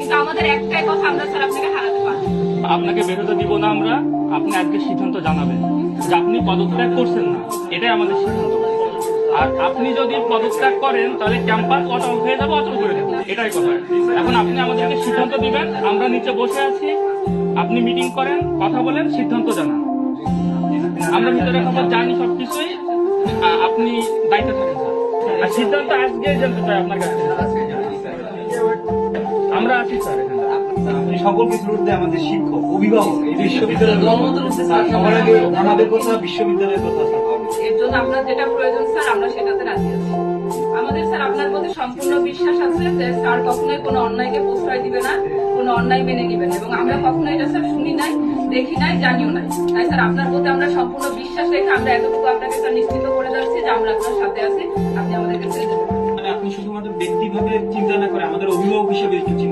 কিন্তু আমাদের একটাই কথা, আমরা স্যার আপনাকে হারাতে পারবো না। আপনাকে বেরোতে দিব না আমরা। আপনি আজকে সিদ্ধান্ত জানাবেন যে আপনি পদত্যাগ করছেন না, এটাই আমাদের সিদ্ধান্ত। আর আপনি যদি পদত্যাগ করেন তাহলে ক্যাম্পাস অচল হয়ে যাবে, অচল করে দেবো, এটাই কথা। এখন আপনি আমাদেরকে সিদ্ধান্ত দিবেন, আমরা নিচে বসে আছি, আপনি মিটিং করেন, কথা বলেন, সিদ্ধান্ত জানান। আমরা ভিতরে খবর জানি সবকিছুই, আপনি দায়িত্ব থাকেন স্যার। আর সিদ্ধান্ত আজকে জানতে চাই আপনার কাছে। আমরা আছি স্যার এখানে। আপনি সকল কিছুর ঊর্ধ্বে আমাদের শিক্ষক, অভিভাবক, এই বিশ্ববিদ্যালয়ের সবার আগে আমাদের কথা, বিশ্ববিদ্যালয়ের কথা স্যার। এর জন্য আপনার যেটা প্রয়োজন স্যার, আমরা সেটাতে রাজি আছি। আমাদের স্যার আপনার প্রতি সম্পূর্ণ বিশ্বাস আছে যে স্যার কখনোই কোনো অন্যায়কে প্রশ্রয় দিবে না, কোনো অন্যায় মেনে নেবেন, এবং আমরা কখনো এটা স্যার শুনি নাই, দেখি নাই, জানিও নাই। তাই স্যার আপনার প্রতি আমরা সম্পূর্ণ বিশ্বাস রেখে আমরা এতটুকু আপনাকে স্যার নিশ্চিত করে যাচ্ছি যে আমরা আপনার সাথে আছি, আপনি আমাদেরকে ছেড়ে দেবেন। মানে আপনি শুধুমাত্র ব্যক্তিভাবে চিন্তা না করে আমাদের অভিভাবক হিসেবে একটু চিন্তা